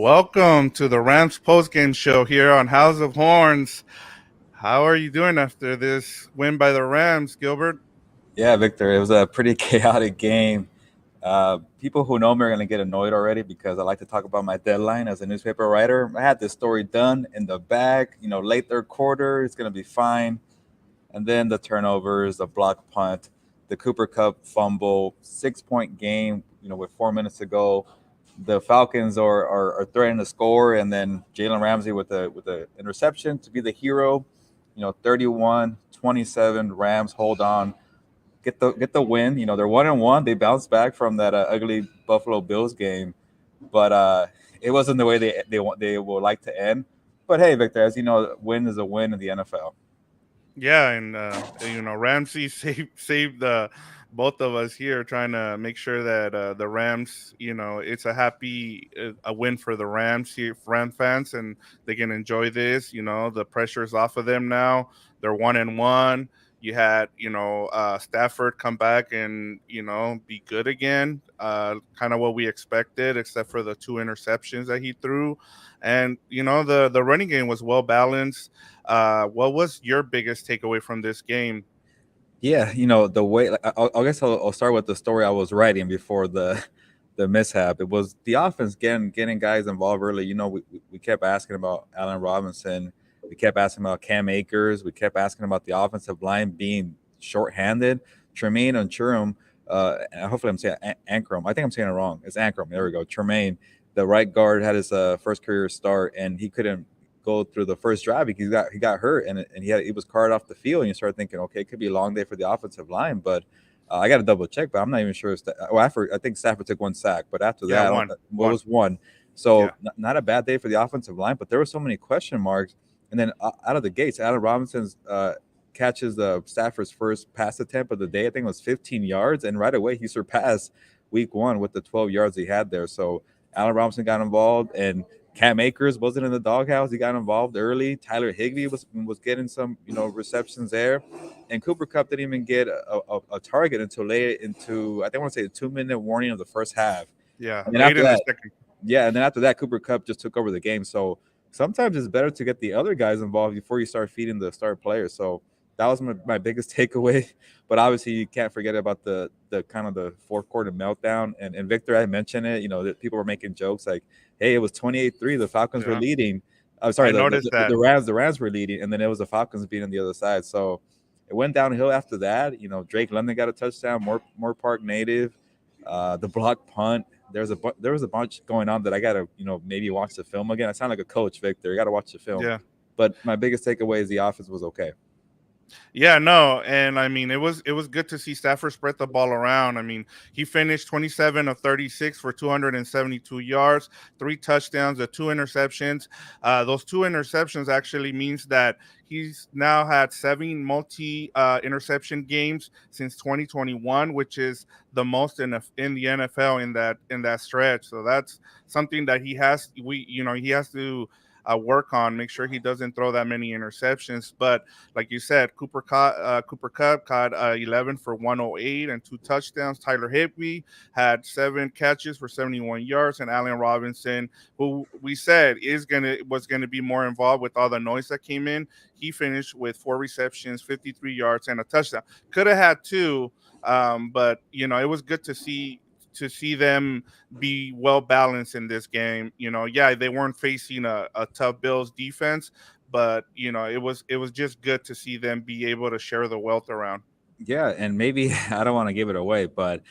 Welcome to the Rams postgame show here on House of Horns. How are you doing after this win by the Rams, Gilbert? Yeah, Victor, it was a pretty chaotic game. People who know me are going to get annoyed already because I like to talk about my deadline as a newspaper writer. I had this story done in the bag, late third quarter, it's going to be fine. And then the turnovers, the block punt, the Cooper Cup fumble, 6 point game, with 4 minutes to go. The Falcons are threatening to score, and then Jalen Ramsey with the interception to be the hero. 31-27, Rams hold on, get the win. They're 1-1. They bounced back from that ugly Buffalo Bills game, but it wasn't the way they would like to end. But hey, Victor, as you know, win is a win in the NFL. Yeah, and Ramsey saved both of us here, trying to make sure that the Rams, it's a happy a win for the Rams here, Ram fans, and they can enjoy this. The pressure's off of them now. They're 1-1. You had Stafford come back and be good again, kind of what we expected, except for the two interceptions that he threw, and the running game was well balanced. What was your biggest takeaway from this game? Yeah, the way I guess I'll start with the story I was writing before the mishap. It was the offense getting guys involved early. We kept asking about Allen Robinson, we kept asking about Cam Akers, we kept asking about the offensive line being shorthanded. Tremaine and Churum, and hopefully I'm saying Ankrum. I think I'm saying it wrong. It's Ankrum. There we go. Tremaine, the right guard, had his first career start, and he couldn't go through the first drive because he got hurt, and he was carted off the field, and you start thinking, okay, it could be a long day for the offensive line. But I got to double check, but I'm not even sure. I think Stafford took one sack, but after Yeah, that, I don't. one, What one. was one? So Yeah, not a bad day for the offensive line, but there were so many question marks. And then out of the gates, Allen Robinson's catches Stafford's first pass attempt of the day. I think it was 15 yards, and right away he surpassed Week 1 with the 12 yards he had there. So Allen Robinson got involved, and Cam Akers wasn't in the doghouse. He got involved early. Tyler Higbee was getting some receptions there, and Cooper Cup didn't even get a target until late into, I think I want to say, a 2 minute warning of the first half. yeah, And then late after in the that, second. yeah, and then after that, Cooper Cup just took over the game. So sometimes it's better to get the other guys involved before you start feeding the star players. So that was my biggest takeaway. But obviously, you can't forget about the kind of the fourth quarter meltdown. And Victor, I mentioned it. That people were making jokes like, "Hey, it was 28-3. The Falcons were Yeah, leading. I'm sorry, I noticed that. the Rams were leading, and then it was the Falcons being on the other side." So it went downhill after that. Drake London got a touchdown. More Park native. The block punt. There was a bunch going on that I gotta maybe watch the film again. I sound like a coach, Victor. You gotta watch the film. Yeah. But my biggest takeaway is the offense was okay. Yeah, no, and I mean it was good to see Stafford spread the ball around. I mean, he finished 27 of 36 for 272 yards, three touchdowns, the two interceptions. Those two interceptions actually means that he's now had seven multi interception games since 2021, which is the most in the NFL in that stretch. So that's something that he has to work on, make sure he doesn't throw that many interceptions. But like you said, Cooper Cup caught 11 for 108 and two touchdowns. Tyler Higbee had seven catches for 71 yards, and Allen Robinson, who we said was gonna be more involved with all the noise that came in, he finished with four receptions, 53 yards, and a touchdown. Could have had two, but it was good to see them be well balanced in this game. Yeah, they weren't facing a tough Bills defense, but it was just good to see them be able to share the wealth around. Yeah, and maybe I don't want to give it away, but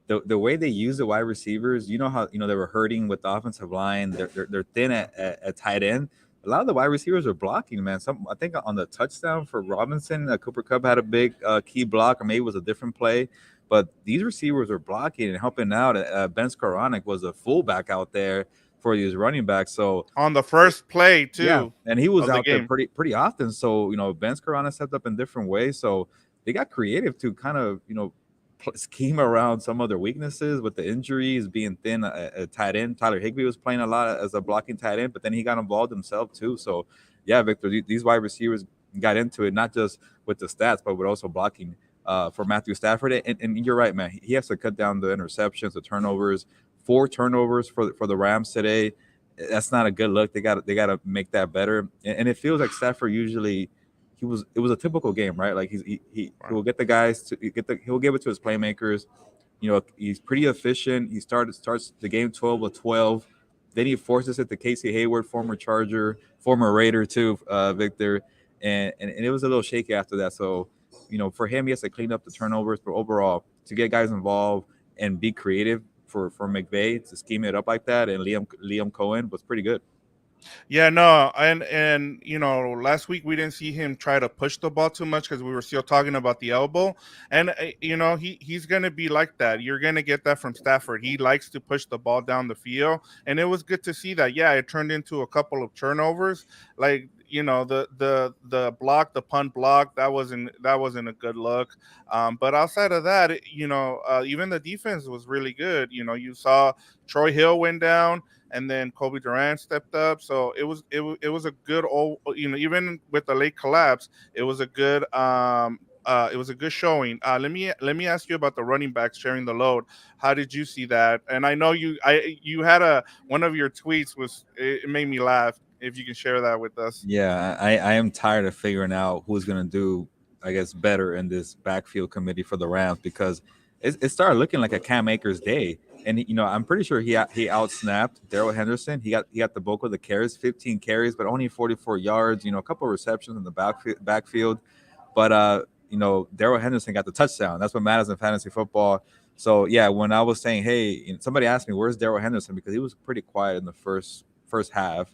the way they use the wide receivers, how they were hurting with the offensive line. They're thin at tight end. A lot of the wide receivers are blocking, man. Some I think on the touchdown for Robinson, Cooper Cup had a big key block, or maybe it was a different play. But these receivers were blocking and helping out. Ben Skoranek was a fullback out there for these running backs. So On the first play yeah, too and he was of the out there game. pretty often. So Ben Skoranek stepped up in different ways. So they got creative to kind of scheme around some of their weaknesses with the injuries, being thin at tight end. Tyler Higbee was playing a lot as a blocking tight end, but then he got involved himself too. So yeah, Victor, these wide receivers got into it not just with the stats, but with also blocking for Matthew Stafford. And you're right, man. He has to cut down the interceptions, the turnovers. 4 turnovers for the Rams today. that's not a good look. They got to make that better. And it feels like Stafford usually it was a typical game, right? Like he Right. will get the guys to he'll give it to his playmakers. He's pretty efficient. He starts the game 12 of 12. Then he forces it to Casey Hayward, former Charger, former Raider too, Victor, and it was a little shaky after that. So, for him, he has to clean up the turnovers, but overall, to get guys involved and be creative for McVay to scheme it up like that, and Liam Cohen was pretty good. Yeah, no, and last week we didn't see him try to push the ball too much because we were still talking about the elbow, and he's gonna be like that. You're gonna get that from Stafford. He likes to push the ball down the field, and it was good to see that. Yeah, it turned into a couple of turnovers, like the block, the punt block, that wasn't a good look. But outside of that, even the defense was really good. You saw Troy Hill went down, and then Kobe Durant stepped up. So it was a good old, even with the late collapse, it was a good showing. Let me ask you about the running backs sharing the load. How did you see that? And I know you had a one of your tweets was it made me laugh. If you can share that with us. Yeah, I am tired of figuring out who's going to do, I guess, better in this backfield committee for the Rams because it started looking like a Cam Akers day. And I'm pretty sure he outsnapped Darrell Henderson. He got the bulk of the carries, 15 carries, but only 44 yards. A couple of receptions in the backfield. But Darrell Henderson got the touchdown. That's what matters in fantasy football. So yeah, when I was saying, hey, somebody asked me where's Darrell Henderson because he was pretty quiet in the first half,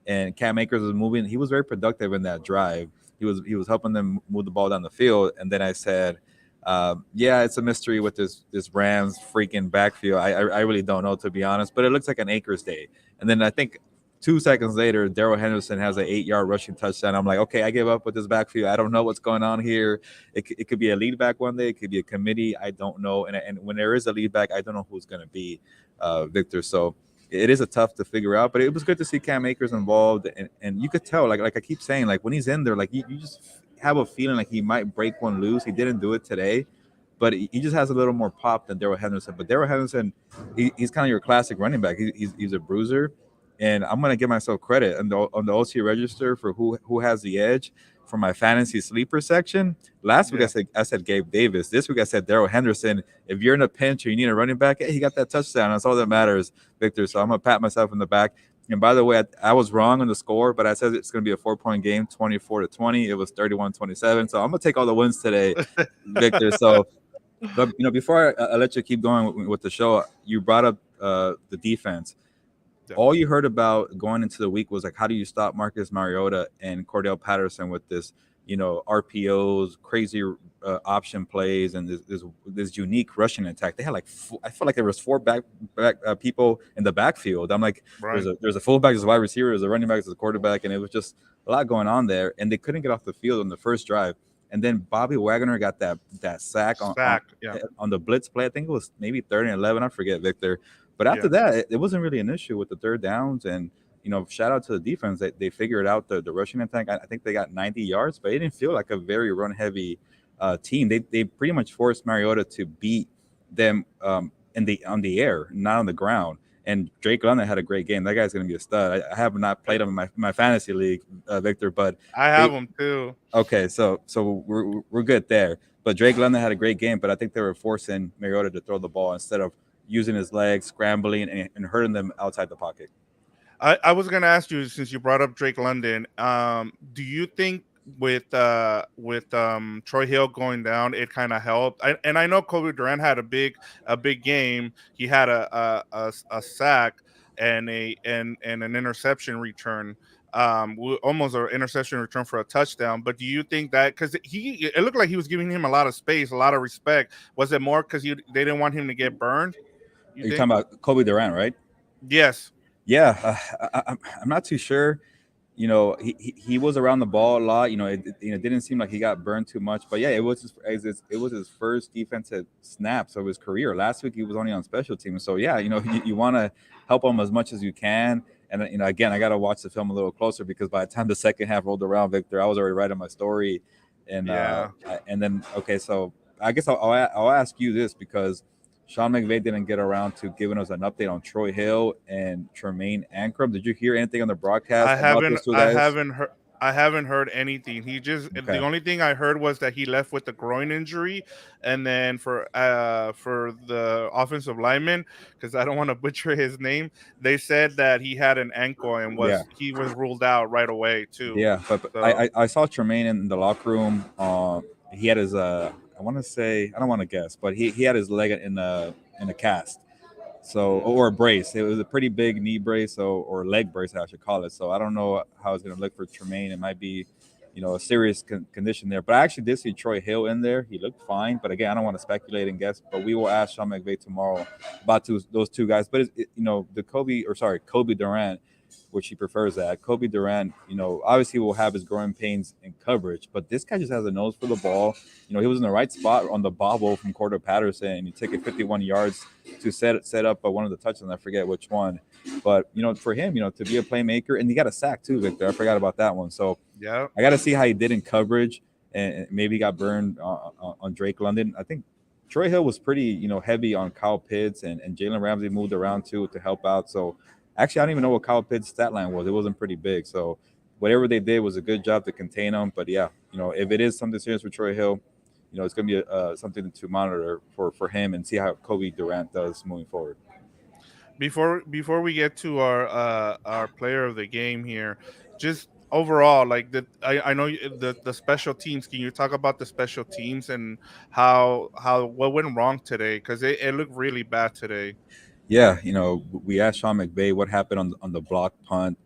and Cam Akers was moving. He was very productive in that drive. He was helping them move the ball down the field. And then I said, yeah, it's a mystery with this Rams freaking backfield. I really don't know, to be honest, but it looks like an Akers day. And then I think 2 seconds later, Darrell Henderson has an 8-yard rushing touchdown. I'm like, okay, I give up with this backfield. I don't know what's going on here. It could be a lead back one day. It could be a committee. I don't know. And when there is a lead back, I don't know who's going to be Victor. So it is a tough to figure out, but it was good to see Cam Akers involved. And you could tell, like I keep saying, like when he's in there, like you just have a feeling like he might break one loose. He didn't do it today, but he just has a little more pop than Darrell Henderson. But Darrell Henderson, he's kind of your classic running back. He's a bruiser, and I'm gonna give myself credit on the OC register for who has the edge for my fantasy sleeper section. Last week Yeah. I said Gabe Davis. This week I said Darrell Henderson. If you're in a pinch or you need a running back, hey, he got that touchdown. That's all that matters, Victor. So I'm gonna pat myself in the back. And by the way, I was wrong on the score, but I said it's going to be a 4-point game, 24-20. It was 31-27. So I'm going to take all the wins today, Victor. So, but before I let you keep going with the show, you brought up the defense. Yeah. All you heard about going into the week was like, how do you stop Marcus Mariota and Cordell Patterson with this, RPOs, crazy option plays, and this unique rushing attack. They had I felt like there was four back people in the backfield. I'm like, Right. there's a fullback, there's a wide receiver, there's a running back, there's a quarterback, and it was just a lot going on there. And they couldn't get off the field on the first drive. And then Bobby Wagner got that sack Sack. Yeah. on the blitz play. I think it was maybe 3rd and 11. I forget, Victor. But after Yeah. that, it wasn't really an issue with the third downs. And shout out to the defense. They figured out the rushing attack. I think they got 90 yards, but it didn't feel like a very run heavy team. They pretty much forced Mariota to beat them on the air, not on the ground. And Drake London had a great game. That guy's going to be a stud. I have not played him in my fantasy league, Victor, but I have they them too. okay. So we're good there. But Drake London had a great game, but I think they were forcing Mariota to throw the ball instead of using his legs, scrambling, and hurting them outside the pocket. I was gonna ask you since you brought up Drake London. Do you think with Troy Hill going down, it kind of helped? And I know Kobe Durant had a big game. He had a sack and an interception return. Almost an interception return for a touchdown. But do you think that because it looked like he was giving him a lot of space, a lot of respect? Was it more because they didn't want him to get burned? You Are you think? talking about Kobe Durant, right? Yes. Yeah, I'm not too sure. He was around the ball a lot. It didn't seem like he got burned too much. But yeah, it was his first defensive snaps of his career. Last week he was only on special teams. So yeah, you want to help him as much as you can. And again, I got to watch the film a little closer because by the time the second half rolled around, Victor, I was already writing my story. And Yeah. and then okay, so I guess I'll ask you this because Sean McVay didn't get around to giving us an update on Troy Hill and Tremaine Ancrum. Did you hear anything on the I broadcast about haven't those two I guys? haven't heard I haven't heard anything. He just the Okay. only thing I heard was that he left with a groin injury, and then for the offensive lineman, because I don't want to butcher his name, they said that he had an ankle and Yeah. he was ruled out right away too. Yeah, but So I saw Tremaine in the locker room. He had his I want to say, I don't want to guess, but he had his leg in a cast, so, mm, or a brace. It was a pretty big knee brace, so, or leg brace, I should call it. So I don't know how it's going to look for Tremaine. It might be, a serious condition there. But I actually did see Troy Hill in there. He looked fine. But again, I don't want to speculate and guess. But we will ask Sean McVay tomorrow about those two guys. But the Kobe Durant, which he prefers that. Kobe Durant, obviously will have his growing pains in coverage, but this guy just has a nose for the ball. He was in the right spot on the bobble from Corder Patterson, and he took it 51 yards to set up one of the touchdowns. I forget which one, but for him, to be a playmaker, and he got a sack too, Victor. I forgot about that one. So yeah, I got to see how he did in coverage, and maybe he got burned on Drake London. I think Troy Hill was pretty, heavy on Kyle Pitts, and Jalen Ramsey moved around too to help out. So actually, I don't even know what Kyle Pitts' stat line was. It wasn't pretty big. So whatever they did was a good job to contain him. But yeah, if it is something serious for Troy Hill, it's going to be something to monitor for him and see how Kobe Durant does moving forward. before we get to our player of the game here, just overall, like I know the special teams. Can you talk about the special teams and how what went wrong today? Because it looked really bad today. Yeah, we asked Sean McVay what happened on the block punt.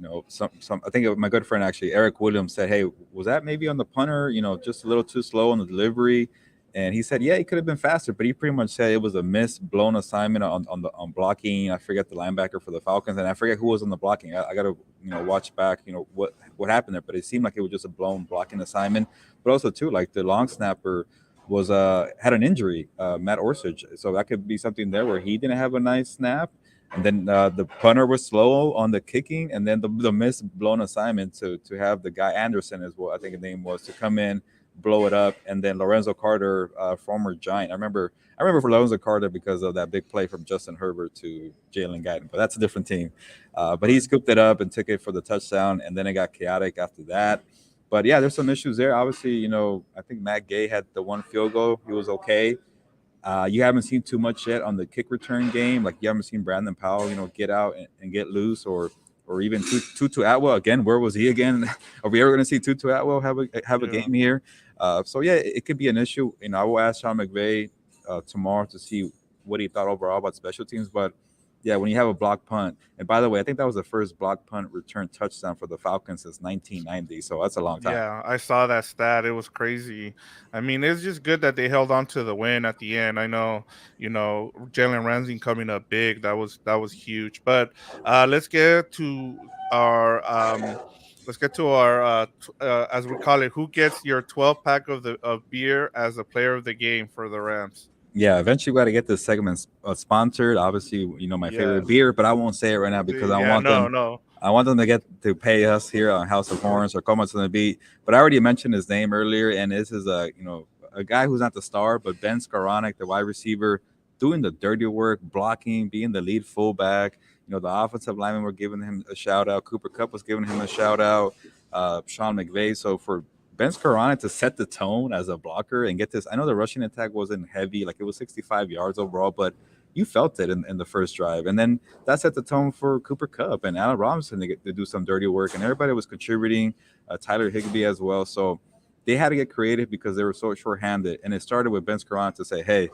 I think my good friend actually Eric Williams said, "Hey, was that maybe on the punter? Just a little too slow on the delivery." And he said, "Yeah, he could have been faster, but he pretty much said it was a missed blown assignment on blocking. I forget the linebacker for the Falcons, and I forget who was on the blocking. I got to watch back, what happened there, but it seemed like it was just a blown blocking assignment. But also too, like the long snapper was had an injury, Matt Orsich. So that could be something there where he didn't have a nice snap, and then the punter was slow on the kicking, and then the missed blown assignment to have the guy Anderson is what I think his name was to come in, blow it up, and then Lorenzo Carter, former Giant. I remember for Lorenzo Carter because of that big play from Justin Herbert to Jalen Guyton, but that's a different team. But he scooped it up and took it for the touchdown, and then it got chaotic after that. But yeah, there's some issues there. Obviously, I think Matt Gay had the one field goal. He was okay. You haven't seen too much yet on the kick return game. Like you haven't seen Brandon Powell, get out and get loose, or even Tutu Atwell again. Where was he again? Are we ever going to see Tutu Atwell have a Yeah. game here? So yeah, it could be an issue. I will ask Sean McVay tomorrow to see what he thought overall about special teams. But yeah, when you have a block punt, and by the way, I think that was the first block punt return touchdown for the Falcons since 1990. So that's a long time. Yeah, I saw that stat. It was crazy. I mean, it's just good that they held on to the win at the end. I know, Jalen Ramsey coming up big. That was huge. But let's get to our as we call it, who gets your 12 pack of beer as a player of the game for the Rams? Yeah, eventually we got to get this segment sponsored. Obviously, my favorite Yes. beer, but I won't say it right now because I Yeah, want no, them. no. I want them to get to pay us here on House of Horns or Comments on the Beat. But I already mentioned his name earlier, and this is a guy who's not the star, but Ben Skoranek, the wide receiver, doing the dirty work, blocking, being the lead fullback. The offensive linemen were giving him a shout out. Cooper Cup was giving him a shout out. Sean McVay. So for Ben Skoranek to set the tone as a blocker and get this. I know the rushing attack wasn't heavy, like it was 65 yards overall, but you felt it in the first drive. And then that set the tone for Cooper Cup and Allen Robinson to do some dirty work. And everybody was contributing, Tyler Higbee as well. So they had to get creative because they were so short-handed. And it started with Ben Skoranek to say, hey,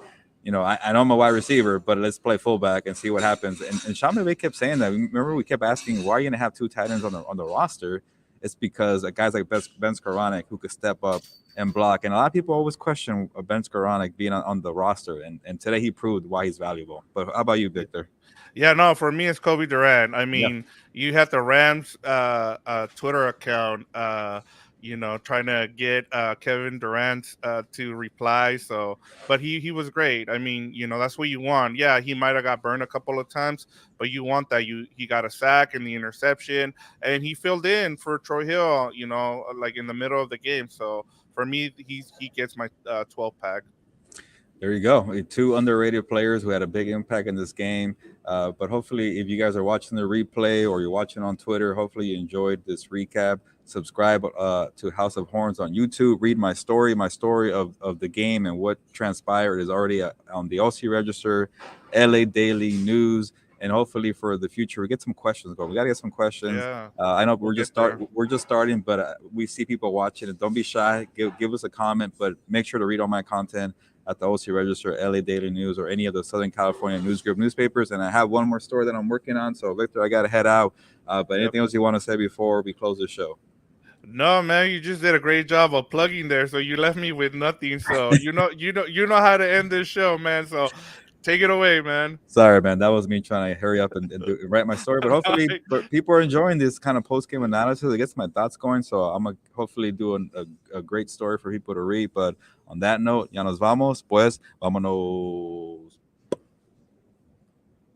I know I'm a wide receiver, but let's play fullback and see what happens. And Sean McVay kept saying that. Remember, we kept asking, why are you going to have two tight ends on the roster? It's because guys like Ben Skoranek who could step up and block. And a lot of people always question Ben Skoranek being on the roster. And today he proved why he's valuable. But how about you, Victor? Yeah, no, for me it's Kobe Durant. I Yeah. mean, you have the Rams Twitter account trying to get Kevin Durant to reply. So, but he was great. I mean, that's what you want. Yeah, he might have got burned a couple of times, but you want that. He got a sack and the interception, and he filled in for Troy Hill, like in the middle of the game. So for me, he gets my 12 pack. There you go. Two underrated players who had a big impact in this game. But hopefully, if you guys are watching the replay or you're watching on Twitter, hopefully you enjoyed this recap. Subscribe to House of Horns on YouTube. Read my story of the game and what transpired is already on the OC Register, LA Daily News, and hopefully for the future we get some questions going. We got to get some questions. Yeah, I know we'll get there. we're just starting, but we see people watching, and don't be shy. Give us a comment, but make sure to read all my content at the OC Register, LA Daily News, or any of the Southern California News Group newspapers. And I have one more story that I'm working on. So, Victor, I got to head out. But Yep. anything else you want to say before we close the show? No, man, you just did a great job of plugging there. So you left me with nothing. So you know how to end this show, man. So take it away, man. Sorry, man. That was me trying to hurry up and write my story. But hopefully, people are enjoying this kind of post game analysis. It gets my thoughts going. So I'm going to hopefully do a great story for people to read. But on that note, ya nos vamos. Pues, vámonos.